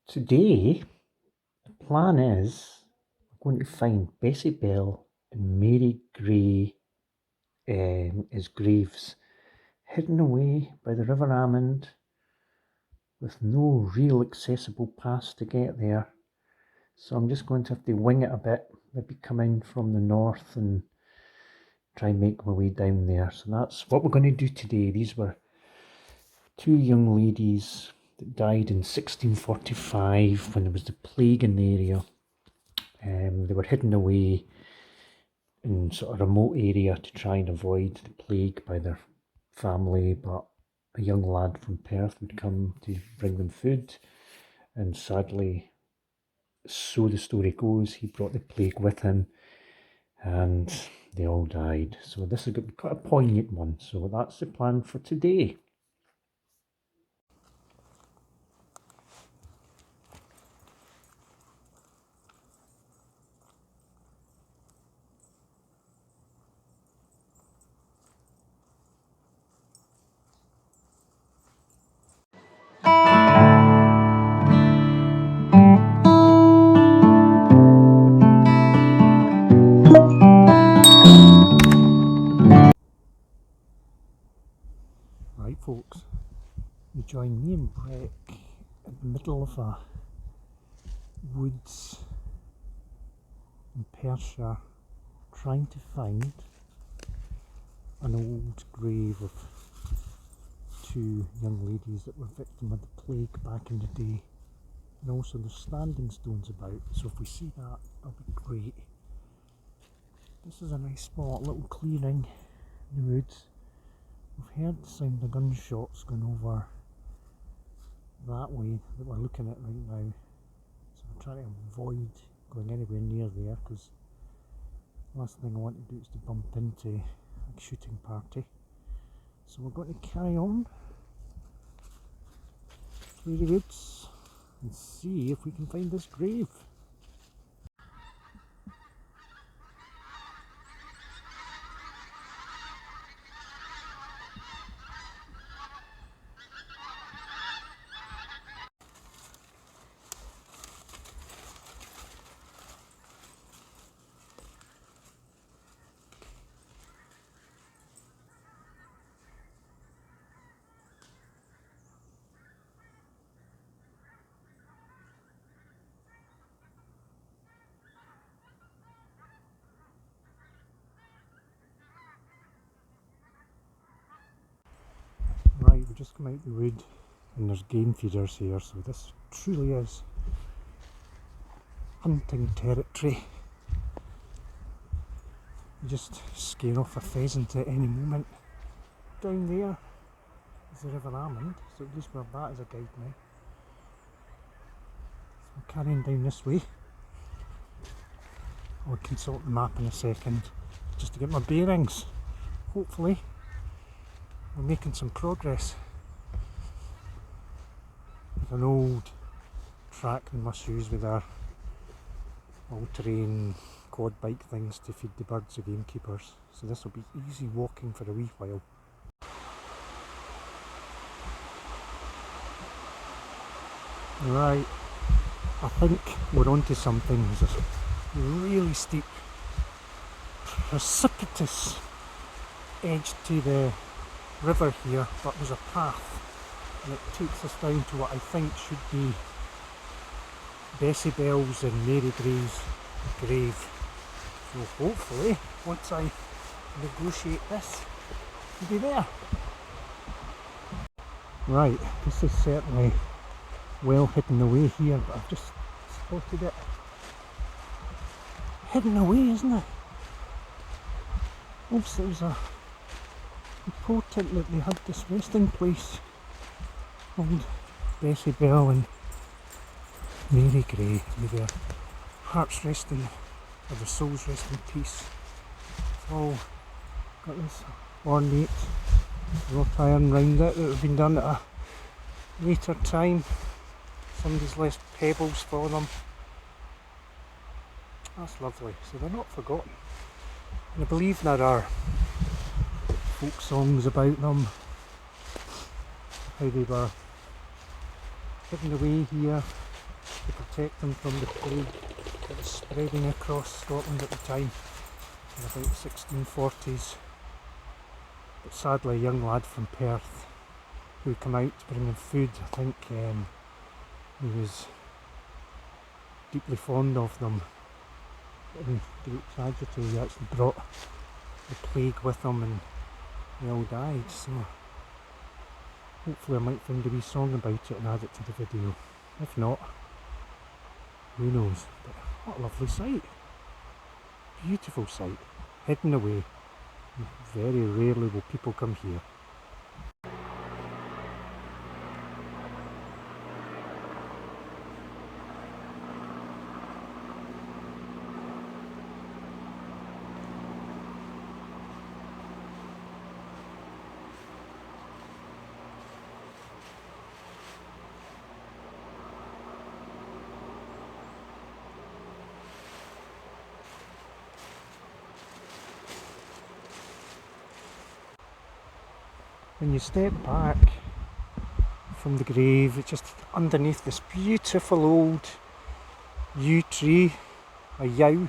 Today, the plan is we're going to find Bessie Bell and Mary Gray as graves, hidden away by the River Amond with no real accessible paths to get there. So I'm just going to have to wing it a bit, maybe come in from the north and try and make my way down there. So that's what we're going to do today. These were two young ladies that died in 1645 when there was the plague in the area. They were hidden away in sort of remote area to try and avoid the plague by their family, but a young lad from Perth would come to bring them food, and sadly, so the story goes, he brought the plague with him and they all died. So this is quite a poignant one. So that's the plan for today. Right, folks, you join me and Breck in the middle of a woods in Perthshire, trying to find an old grave of two young ladies that were victims of the plague back in the day. And also there's standing stones about, so if we see that, that'll be great. This is a nice spot, little clearing in the woods. We've heard the sound of gunshots going over that way that we're looking at right now. So I'm trying to avoid going anywhere near there, because the last thing I want to do is to bump into a shooting party. So we're going to carry on through the woods and see if we can find this grave. Right, we've just come out the wood and there's game feeders here, so this truly is hunting territory. You just scare off a pheasant at any moment. Down there is the River Amond, so at least we have that as a guide now. So we're carrying down this way. I'll consult the map in a second just to get my bearings. Hopefully we're making some progress. With an old track we must use with our all-terrain quad bike things to feed the birds, the gamekeepers. So this will be easy walking for a wee while. Right, I think we're onto something. There's a really steep, precipitous edge to the river here, but there's a path and it takes us down to what I think should be Bessie Bell's and Mary Gray's grave. So hopefully, once I negotiate this, we'll be there. Right, this is certainly well hidden away here, but I've just spotted it. Hidden away, isn't it? Obviously it was important that they had this resting place called Bessie Bell and Mary Gray. May their hearts rest in, or their souls rest in peace. It's all got this ornate wrought iron round it that have been done at a later time. Somebody's left pebbles for them. That's lovely. So they're not forgotten. And I believe there are folk songs about them, how they were hidden away here to protect them from the plague that was spreading across Scotland at the time in about the 1640s. But sadly, a young lad from Perth who came out to bring him food, I think he was deeply fond of them. In great tragedy, he actually brought the plague with him and they all died. So hopefully I might find a wee song about it and add it to the video. If not, who knows. But what a lovely sight. Beautiful sight. Hidden away. Very rarely will people come here. When you step back from the grave, it's just underneath this beautiful old yew tree, a yew.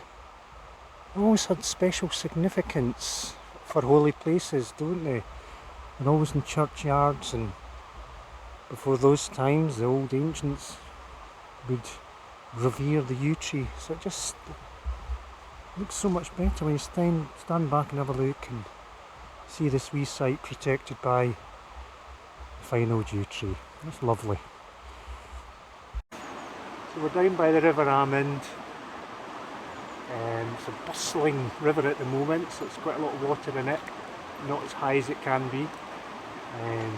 Always had special significance for holy places, don't they? And always in churchyards, and before those times the old ancients would revere the yew tree. So it just looks so much better when you stand back and have a look and see this wee site protected by the fine old yew tree. That's lovely. So we're down by the River Amond. It's a bustling river at the moment, so it's quite a lot of water in it. Not as high as it can be. I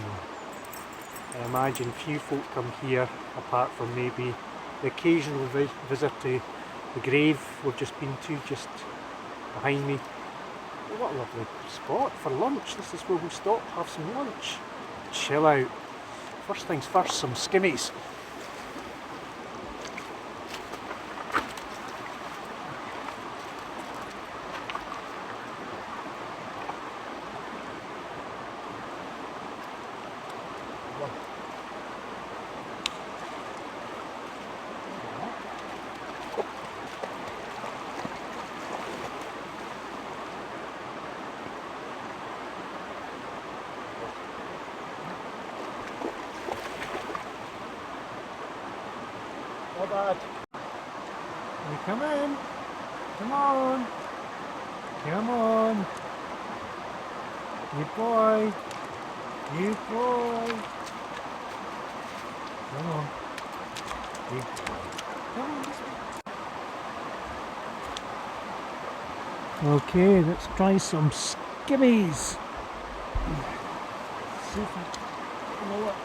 imagine few folk come here apart from maybe the occasional visit to the grave we've just been to just behind me. What a lovely spot for lunch. This is where we'll stop, have some lunch, chill out. First things first, some skimmies. Not bad. Can you come in? Come on. Come on. You boy. You boy. Come on. You boy. Come on this way. Okay, let's try some skimmies. See if I can look.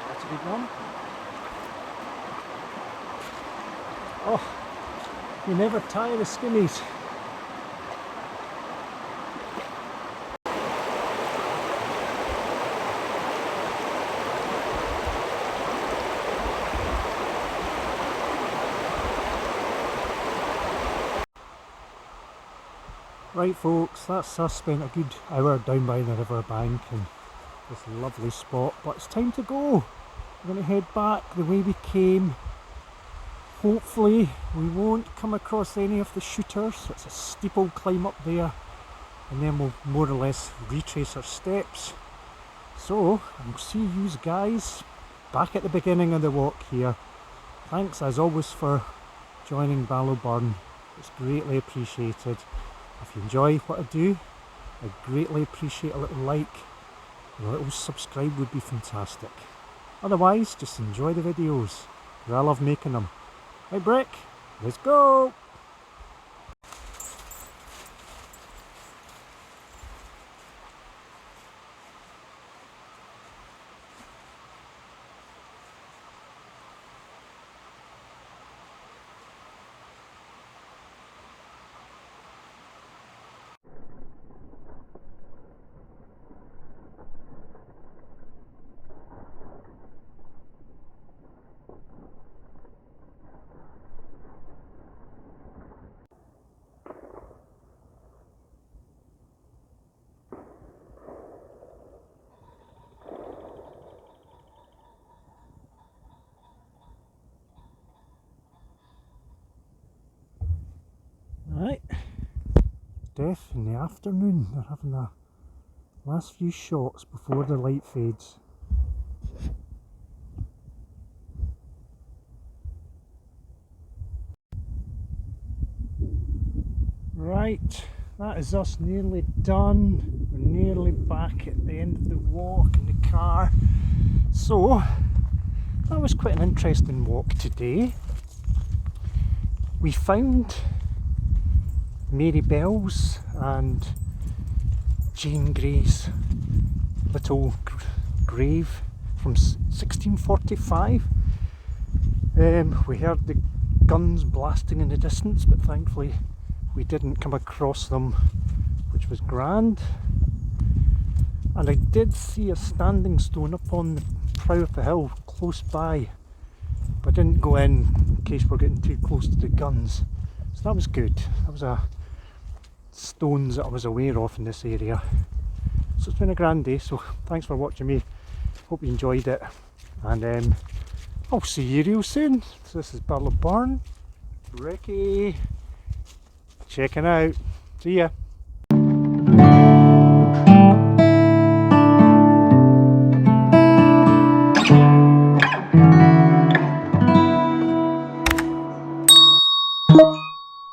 That's a big one. Oh, you never tire the skimmies. Right folks, that's us spent a good hour down by the river bank and this lovely spot, but it's time to go. We're going to head back the way we came. Hopefully we won't come across any of the shooters. It's a steeple climb up there and then we'll more or less retrace our steps. So I'll see you guys back at the beginning of the walk here. Thanks as always for joining Ballowburn. It's greatly appreciated. If you enjoy what I do, I greatly appreciate a little like and a little subscribe would be fantastic. Otherwise, just enjoy the videos, because I love making them. Right, Brick, let's go! breath in the afternoon. They're having the last few shots before the light fades. Right, that is us nearly done. We're nearly back at the end of the walk in the car. So, that was quite an interesting walk today. We found Mary Bell's and Jane Grey's little grave from 1645. We heard the guns blasting in the distance, but thankfully we didn't come across them, which was grand. And I did see a standing stone up on the brow of the hill close by, but I didn't go in case we're getting too close to the guns. So that was good. That was a stones that I was aware of in this area. So it's been a grand day, so thanks for watching me. Hope you enjoyed it, and I'll see you real soon. So this is Burlingburn, Ricky, checking out. See ya.